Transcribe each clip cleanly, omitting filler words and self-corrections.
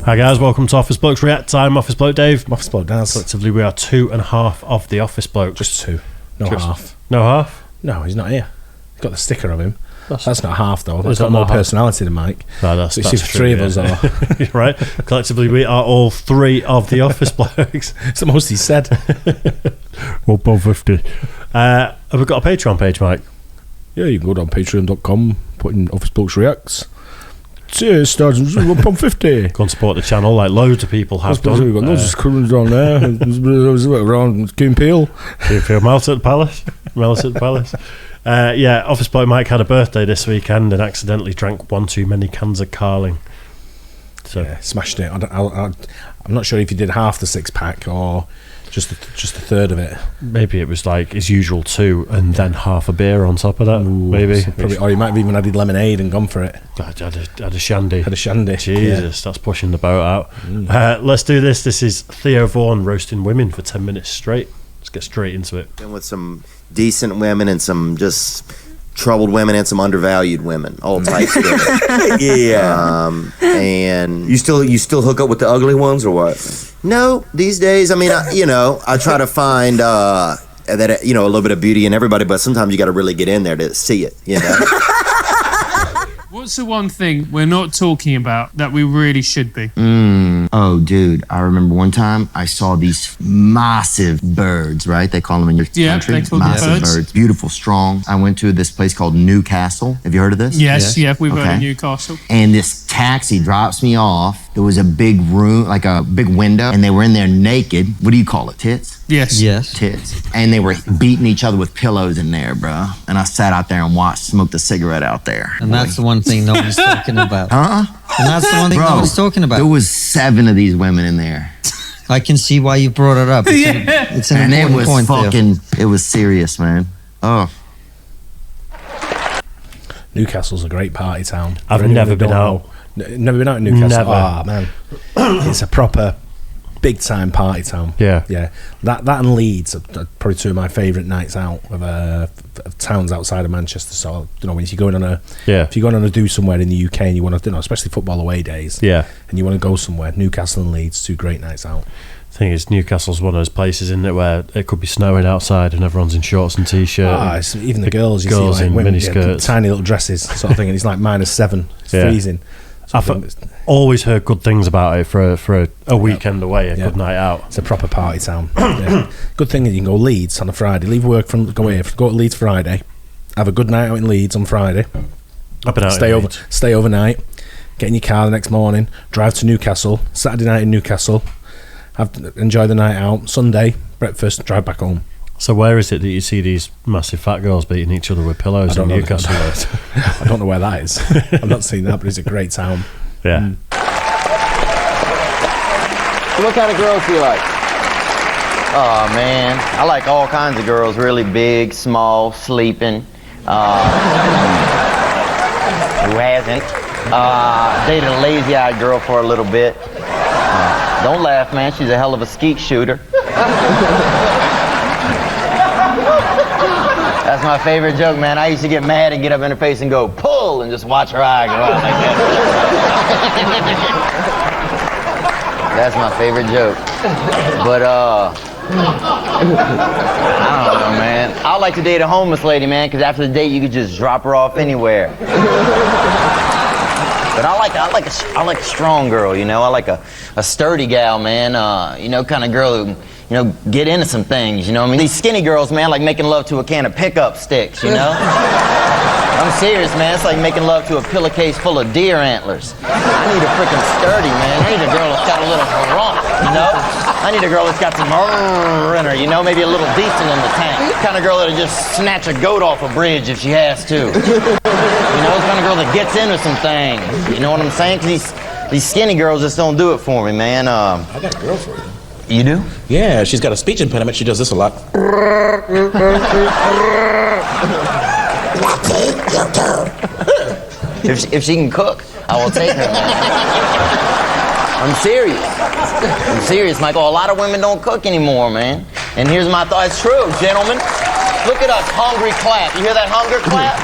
Hi guys, welcome to Office Blokes React. I'm Office Bloke Dave. Office Bloke Daz. Collectively we are 2.5 of the Office Blokes. Just two. No half. No half? No, he's not here. He's got the sticker of him. That's not half though. He's that got more not half? personality than Mike. No, that's it's just three of us are. Right. Collectively we are all 3 of the Office Blokes. It's the most he said. Well, above 50. Have we got a Patreon page, Mike? Yeah, you can go down patreon.com, put in Office Blokes Reacts. Cheers, stars £1.50. Go and support the channel like loads of people have done. We've got loads of criminals down there. There's a bit around King Peel. Melt at the Palace. Yeah, Office Boy Mike had a birthday this weekend and accidentally drank one too many cans of Carling. So yeah, smashed it. I'm not sure if he did half the 6-pack or just a third of it. Maybe it was like his usual 2 and then half a beer on top of that. Ooh, maybe. So probably, or he might have even added lemonade and gone for it. Had a shandy. Jesus, yeah. That's pushing the boat out. Let's do this. This is Theo Vaughan roasting women for 10 minutes straight. Let's get straight into it. And with some decent women and some just troubled women and some undervalued women, all types of it. Yeah. And You still hook up with the ugly ones or what? no, these days, I mean, I try to find that a little bit of beauty in everybody, but sometimes you got to really get in there to see it. You know. What's the one thing we're not talking about that we really should be? Oh, dude, I remember one time I saw these massive birds, right? They call them in your country. They call them massive birds. Beautiful, strong. I went to this place called Newcastle. Have you heard of this? Yes. We've heard Okay. of Newcastle. And this taxi drops me off. There was a big room, like a big window, and they were in there naked. What do you call it? Tits? Yes. Tits. And they were beating each other with pillows in there, bro. And I sat out there and smoked a cigarette out there. And that's the one thing no one's talking about. Huh? And that's the one thing no one's talking about. There was 7 of these women in there. I can see why you brought it up. It's an And it important was point fucking, it was serious, man. Oh. Newcastle's a great party town. I've never been out. Never been out in Newcastle? Never. Ah, man. It's a proper big time party town. Yeah. That and Leeds are probably 2 of my favourite nights out of towns outside of Manchester. So when you're going on if you're going on a do somewhere in the UK and you want to, especially football away days, and you want to go somewhere, Newcastle and Leeds, 2 great nights out. Thing is, Newcastle's one of those places, isn't it, where it could be snowing outside and everyone's in shorts and t-shirt. Even the girls, you girls see, like in women, mini skirts, tiny little dresses, sort of thing, and it's like -7. It's freezing. I've always heard good things about it for a weekend away, a good night out. It's a proper party town. Good thing is you can go Leeds on a Friday, leave work go to Leeds Friday, have a good night out in Leeds on Friday. I've been out stay overnight, get in your car the next morning, drive to Newcastle, Saturday night in Newcastle, enjoy the night out, Sunday, breakfast, drive back home. So where is it that you see these massive fat girls beating each other with pillows in Newcastle? I don't know where that is. I've not seen that, but it's a great town. Yeah. What kind of girls do you like? Oh, man. I like all kinds of girls. Really big, small, sleeping. Who hasn't? Dated a lazy-eyed girl for a little bit. Don't laugh, man. She's a hell of a skeet shooter. That's my favorite joke, man. I used to get mad and get up in her face and go, pull, and just watch her eye go out like that. That's my favorite joke. But, I don't know, man. I like to date a homeless lady, man, because after the date, you could just drop her off anywhere. But I like a strong girl, I like a sturdy gal, man, kind of girl who, get into some things, These skinny girls, man, like making love to a can of pickup sticks, I'm serious, man. It's like making love to a pillowcase full of deer antlers. I need a freaking sturdy, man. I need a girl that's got a little rump, I need a girl that's got some in her, maybe a little diesel in the tank. The kind of girl that'll just snatch a goat off a bridge if she has to. The kind of girl that gets into some things. You know what I'm saying? 'Cause these skinny girls just don't do it for me, man. I got a girl for you. You do? Yeah, she's got a speech impediment. She does this a lot. If she can cook, I will take her, man. I'm serious, Michael. A lot of women don't cook anymore, man. And here's my thought. It's true, gentlemen. Look at us, hungry clap. You hear that hunger clap?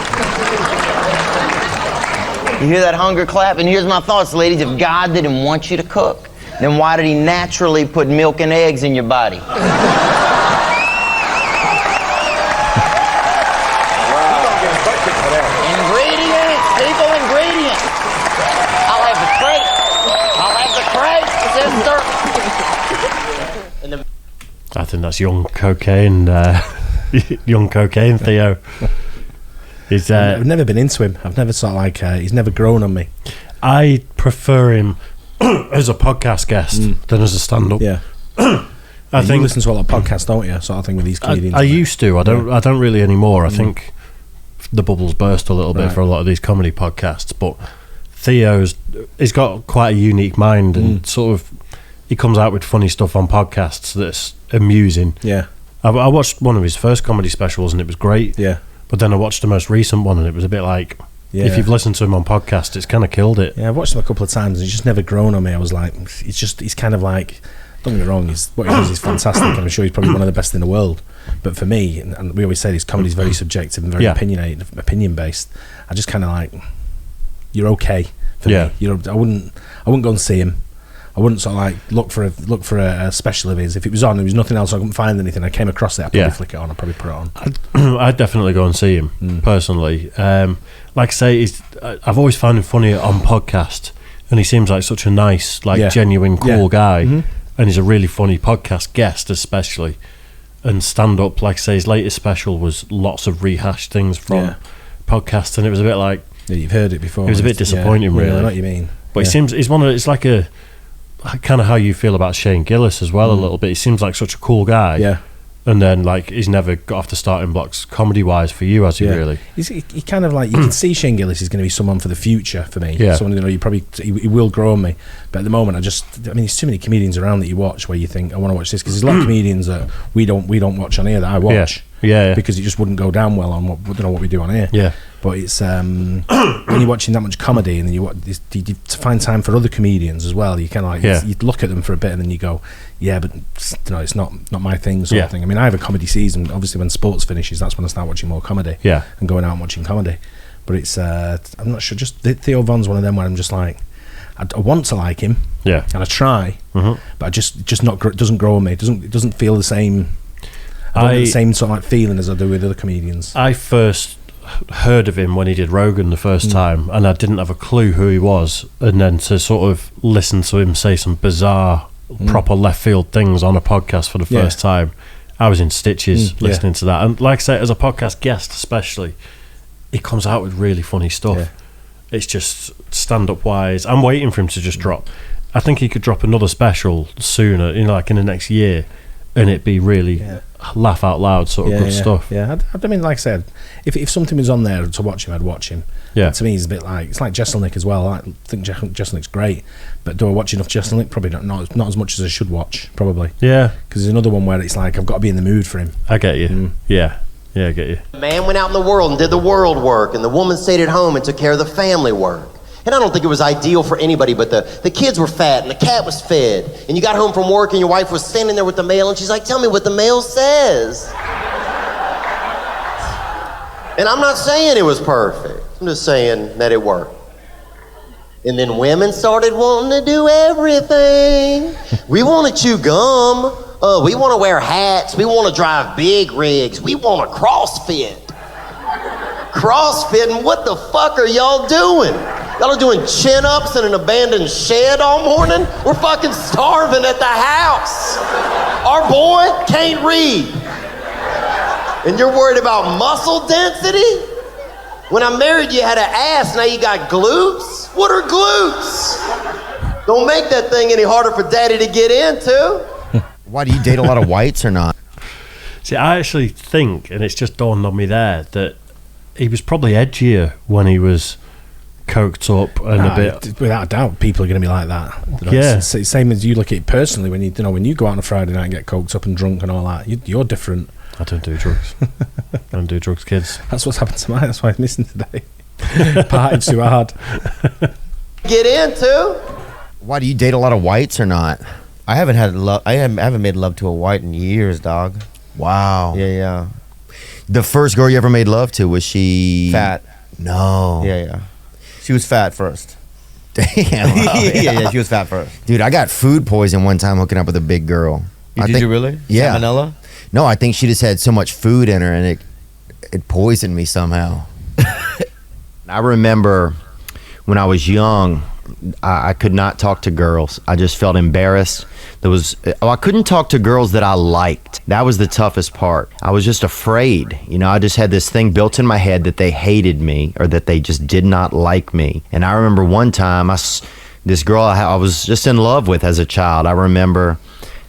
You hear that hunger clap? And here's my thoughts, ladies. If God didn't want you to cook, then why did he naturally put milk and eggs in your body? Ingredients, people, ingredients. I'll have the crate, sister. I think that's young cocaine, Theo. He's, I've never been into him. I've never sort of like, he's never grown on me. I prefer him as a podcast guest than as a stand-up. Yeah. I think you listen to a lot of podcasts, don't you? Sort of thing with these comedians. I used to. I don't really anymore. I think the bubbles burst a little bit for a lot of these comedy podcasts. But he's got quite a unique mind, and sort of he comes out with funny stuff on podcasts that's amusing. Yeah. I watched one of his first comedy specials and it was great. Yeah. But then I watched the most recent one and it was a bit like, if you've listened to him on podcast, it's kind of killed it. Yeah, I've watched him a couple of times and he's just never grown on me. I was like, he's kind of like, don't get me wrong, what he does is fantastic and I'm sure he's probably one of the best in the world. But for me, and we always say this, comedy's very subjective and very opinion-based. I just kind of like, you're okay for me. I wouldn't go and see him. I wouldn't sort of like look for a special of his. If it was on, there was nothing else, I couldn't find anything. I came across it, I'd probably flick it on. I'd probably put it on. I'd definitely go and see him personally. Like I say, I've always found him funny on podcast, and he seems like such a nice, genuine, cool guy. And he's a really funny podcast guest, especially. And stand up, like I say, his latest special was lots of rehashed things from podcasts, and it was a bit like you've heard it before. It was a bit disappointing, really. I know what you mean. But he's one of it's like a kind of how you feel about Shane Gillis as well a little bit. He seems like such a cool guy. Yeah. And then he's never got off the starting blocks comedy wise for you, has he really? He kind of like, you can see Shane Gillis is going to be someone for the future for me. Yeah. Someone, he will grow on me. But at the moment, there's too many comedians around that you watch where you think, I want to watch this, because there's a lot of comedians that we don't watch on here that I watch. Yeah. Because it just wouldn't go down well on what we do on here. Yeah. But it's when you're watching that much comedy and then you to find time for other comedians as well. You kind of you look at them for a bit and then you go, but it's not my thing, sort of thing. I mean, I have a comedy season. Obviously, when sports finishes, that's when I start watching more comedy. Yeah. And going out and watching comedy. But it's I'm not sure. Just Theo Von's one of them where I'm just like, I want to like him. Yeah. And I try, but I just doesn't grow on me. It doesn't feel the same. I don't get the same sort of like feeling as I do with other comedians. I first heard of him when he did Rogan the first time, and I didn't have a clue who he was, and then to sort of listen to him say some bizarre proper left field things on a podcast for the first time, I was in stitches listening to that. And like I say, as a podcast guest especially, he comes out with really funny stuff. It's just stand up wise, I'm waiting for him to just drop. I think he could drop another special sooner, like in the next year, and it'd be really laugh out loud sort of good stuff. Yeah, I mean, like I said, if something was on there to watch him, I'd watch him. Yeah. To me, it's a bit like, it's like Jesselnick as well. I think Jesselnick's great, but do I watch enough Jesselnick? Probably not as much as I should watch, probably. Yeah. Because there's another one where it's like, I've got to be in the mood for him. I get you. Yeah, I get you. The man went out in the world and did the world work, and the woman stayed at home and took care of the family work. And I don't think it was ideal for anybody, but the kids were fat and the cat was fed. And you got home from work and your wife was standing there with the mail and she's like, tell me what the mail says. And I'm not saying it was perfect. I'm just saying that it worked. And then women started wanting to do everything. We want to chew gum. We want to wear hats. We want to drive big rigs. We want to CrossFit. CrossFitting? What the fuck are y'all doing? Y'all are doing chin-ups in an abandoned shed all morning? We're fucking starving at the house. Our boy can't read. And you're worried about muscle density? When I married you, had an ass, now you got glutes? What are glutes? Don't make that thing any harder for daddy to get into. Why, do you date a lot of whites or not? See, I actually think, and it's just dawned on me there, that he was probably edgier when he was coked up and a bit. Without a doubt, people are going to be like that. It's the same as you look at it personally when you go out on a Friday night and get coked up and drunk and all that. You're different. I don't do drugs. I don't do drugs, kids. That's what's happened to mine. That's why I'm missing today. Partied too hard. Get into. Why, do you date a lot of whites or not? I haven't made love to a white in years, dog. Wow. Yeah. The first girl you ever made love to, was she fat? No. Yeah. She was fat first. Damn. Yeah, she was fat first. Dude, I got food poison one time hooking up with a big girl. Did you really? Yeah. Salmonella? No, I think she just had so much food in her and it poisoned me somehow. I remember when I was young, I could not talk to girls. I just felt embarrassed. I couldn't talk to girls that I liked. That was the toughest part. I was just afraid. You know, I just had this thing built in my head that they hated me or that they just did not like me. And I remember one time, this girl I was just in love with as a child, I remember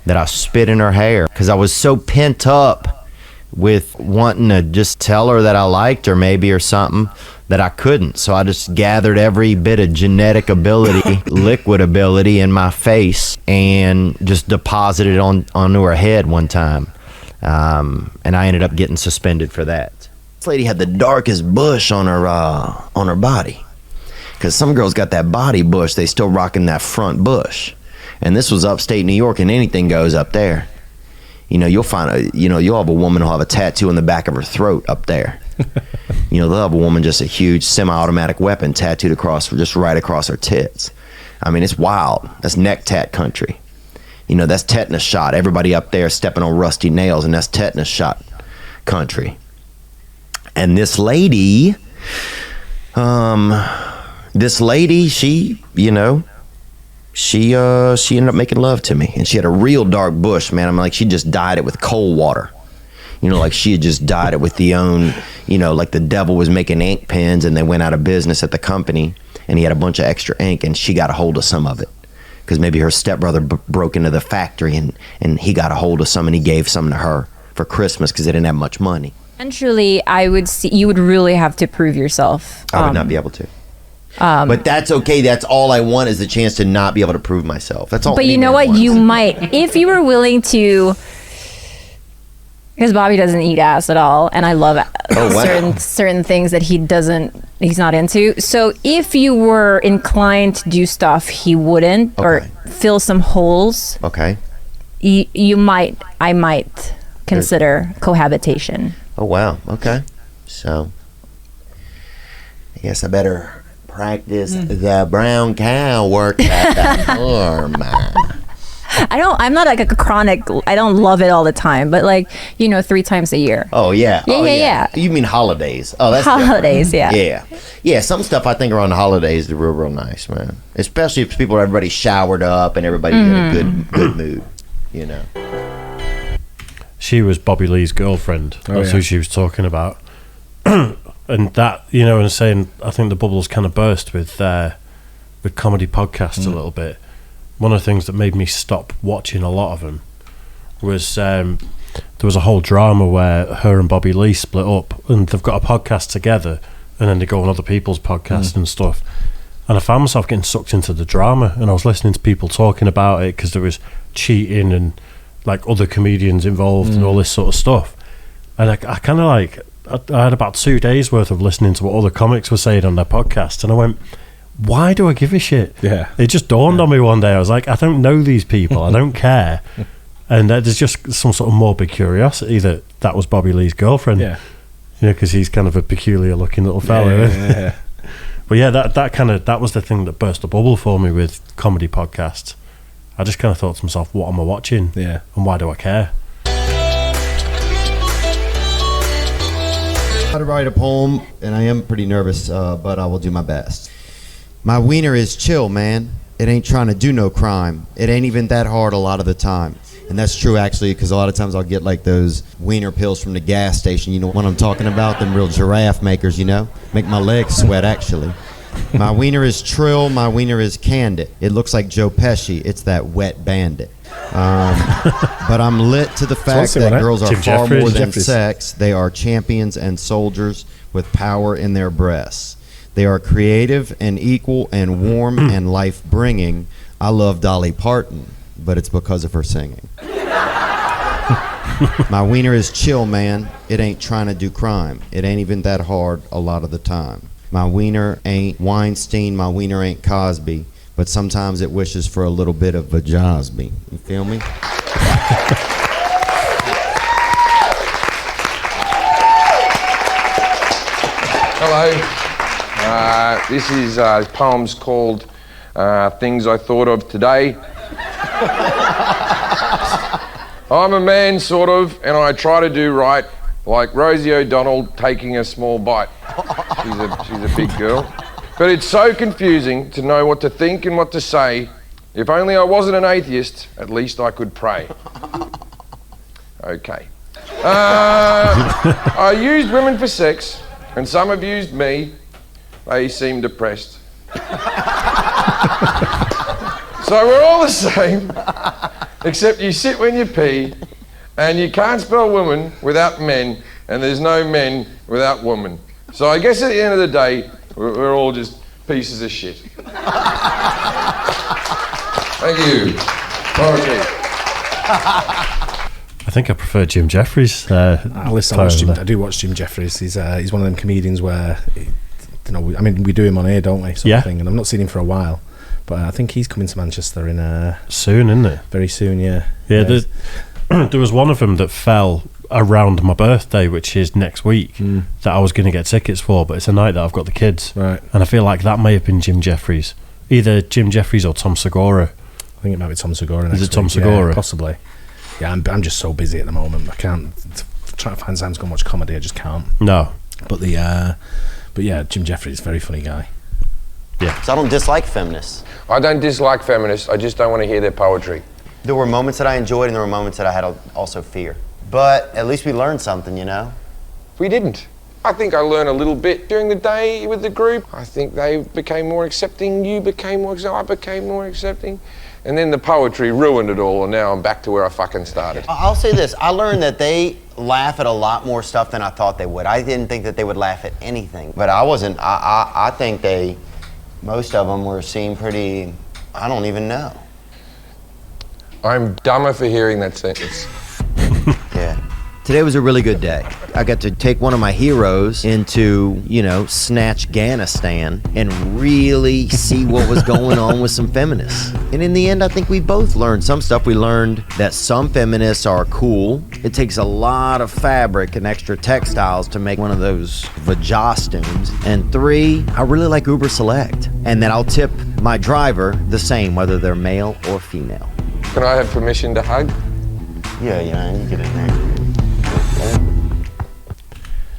that I spit in her hair because I was so pent up with wanting to just tell her that I liked her maybe or something that I couldn't. So I just gathered every bit of genetic ability, liquid ability in my face and just deposited it onto her head one time. And I ended up getting suspended for that. This lady had the darkest bush on her body. Because some girls got that body bush, they still rocking that front bush. And this was upstate New York, and anything goes up there. You know, you'll have a woman who'll have a tattoo in the back of her throat up there. You know, they'll have a woman just a huge semi-automatic weapon tattooed just right across her tits. I mean, it's wild. That's neck tat country. You know, that's tetanus shot. Everybody up there stepping on rusty nails, and that's tetanus shot country. And this lady, she, you know, she ended up making love to me, and she had a real dark bush, man. I'm like, she just dyed it with cold water. You know, like she had just dyed it with you know, like the devil was making ink pens and they went out of business at the company and he had a bunch of extra ink and she got a hold of some of it because maybe her stepbrother broke into the factory and he got a hold of some and he gave some to her for Christmas because they didn't have much money. Eventually, you would really have to prove yourself. I would not be able to. But that's okay. That's all I want is the chance to not be able to prove myself. That's all. But you know what? You might, if you were willing to, because Bobby doesn't eat ass at all, and I love certain things that he's not into. So if you were inclined to do stuff he wouldn't, or fill some holes, I might consider cohabitation. Oh wow. Okay. So I guess I better practice the brown cow work at the farm. I'm not like a chronic, I don't love it all the time, but like, 3 times a year. Oh yeah. Yeah. You mean holidays? Oh, that's holidays. Yeah. Yeah. Some stuff I think around the holidays is real nice, man. Especially if everybody showered up and everybody's in a good mood. You know. She was Bobby Lee's girlfriend. That's who she was talking about. And that, and saying, I think the bubbles kind of burst with comedy podcasts a little bit. One of the things that made me stop watching a lot of them was there was a whole drama where her and Bobby Lee split up and they've got a podcast together and then they go on other people's podcasts and stuff. And I found myself getting sucked into the drama and I was listening to people talking about it because there was cheating and like other comedians involved and all this sort of stuff. And I kind of like, I had about 2 days worth of listening to what other comics were saying on their podcast and I went, why do I give a shit? Yeah. It just dawned on me one day. I was like, I don't know these people. I don't care. And there's just some sort of morbid curiosity that was Bobby Lee's girlfriend. Yeah. Because he's kind of a peculiar looking little fella. Yeah. But yeah, that was the thing that burst the bubble for me with comedy podcasts. I just kind of thought to myself, what am I watching? Yeah. And why do I care? I to write a poem, and I am pretty nervous, but I will do my best. My wiener is chill, man. It ain't trying to do no crime. It ain't even that hard a lot of the time. And that's true, actually, because a lot of times I'll get like those wiener pills from the gas station. You know what I'm talking about? Them real giraffe makers, Make my legs sweat, actually. My wiener is trill. My wiener is candid. It looks like Joe Pesci. It's that wet bandit. But I'm lit to the fact that girls are far more than sex. They are champions and soldiers with power in their breasts. They are creative and equal and warm and life-bringing. I love Dolly Parton, but it's because of her singing. My wiener is chill, man. It ain't trying to do crime. It ain't even that hard a lot of the time. My wiener ain't Weinstein. My wiener ain't Cosby. But sometimes it wishes for a little bit of a Josby. You feel me? Hello. This is poems called Things I Thought of Today. I'm a man, sort of, and I try to do right, like Rosie O'Donnell taking a small bite. She's a big girl. But it's so confusing to know what to think and what to say. If only I wasn't an atheist, at least I could pray. Okay. I used women for sex, and some have used me. They seem depressed. So we're all the same, except you sit when you pee, and you can't spell woman without men, and there's no men without woman. So I guess at the end of the day, we're all just pieces of shit. Thank you. I think I prefer Jim Jeffries. I do watch Jim Jeffries. He's one of them comedians where, we do him on air, don't we? Sort of thing. And I've not seen him for a while, but I think he's coming to Manchester in soon, isn't it? Very soon, yeah. Yeah. There was one of them that fell around my birthday, which is next week, that I was going to get tickets for, but it's a night that I've got the kids, right? And I feel like that may have been Jim Jeffries, either Jim Jeffries or Tom Segura. I think it might be Tom Segura. Is it Tom Segura? Yeah, possibly. Yeah, I'm just so busy at the moment. I can't try to find time to go and watch comedy. I just can't. No. But yeah, Jim Jeffries, very funny guy. Yeah. So I don't dislike feminists. I don't dislike feminists. I just don't want to hear their poetry. There were moments that I enjoyed, and there were moments that I had also fear. But at least we learned something, you know? We didn't. I think I learned a little bit during the day with the group. I think they became more accepting, you became more accepting, I became more accepting. And then the poetry ruined it all, and now I'm back to where I fucking started. I'll say this, I learned that they laugh at a lot more stuff than I thought they would. I didn't think that they would laugh at anything. But I think most of them were seen pretty, I don't even know. I'm dumber for hearing that sentence. Yeah. Today was a really good day. I got to take one of my heroes into, Snatch Afghanistan and really see what was going on with some feminists. And in the end, I think we both learned some stuff. We learned that some feminists are cool. It takes a lot of fabric and extra textiles to make one of those vajostumes. And 3, I really like Uber Select. And then I'll tip my driver the same, whether they're male or female. Can I have permission to hug? Yeah, you get in there.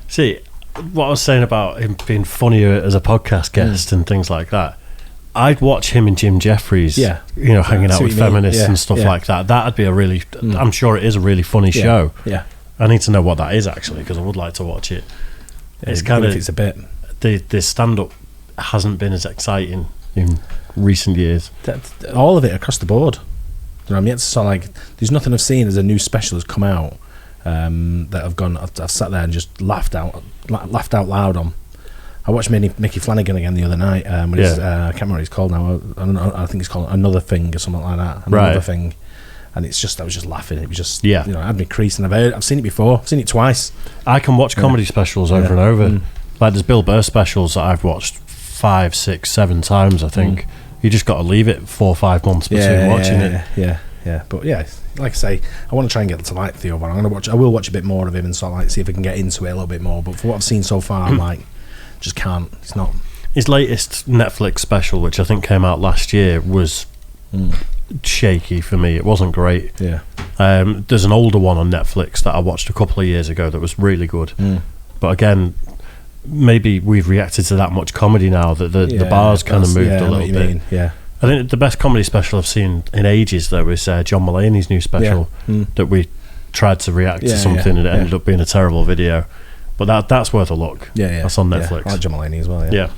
See, what I was saying about him being funnier as a podcast guest and things like that, I'd watch him and Jim Jeffries, hanging out with feminists and stuff like that. That'd be I'm sure it is a really funny show. Yeah. I need to know what that is, actually, because I would like to watch it. It's kind of, it's a bit. The stand-up hasn't been as exciting in recent years. All of it across the board. I'm yet to saw there's nothing I've seen as a new special has come out that I've sat there and just laughed out loud on. I watched Mickey Flanagan again the other night. I can't remember what he's called now. I think he's called Another Thing or something like that. Another Thing. And I was just laughing. It was just, it had me creasing. I've seen it before. I've seen it twice. I can watch comedy specials over and over. Like there's Bill Burr specials that I've watched 5, 6, 7 times, I think. You just got to leave it 4 or 5 months between watching it. Yeah. But like I say, I want to try and get to like Theo. I will watch a bit more of him and sort of see if I can get into it a little bit more. But for what I've seen so far, I'm just can't. It's not. His latest Netflix special, which I think came out last year, was shaky for me. It wasn't great. Yeah. There's an older one on Netflix that I watched a couple of years ago that was really good. But again, maybe we've reacted to that much comedy now that the bar's kind of moved a little bit. Yeah. I think the best comedy special I've seen in ages though is John Mulaney's new special that we tried to react to something and it ended up being a terrible video. But that's worth a look. Yeah. That's on Netflix. I like John Mulaney as well. Yeah.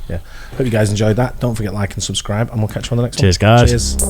Hope you guys enjoyed that. Don't forget to like and subscribe, and we'll catch you on the next one. Cheers, guys. Cheers.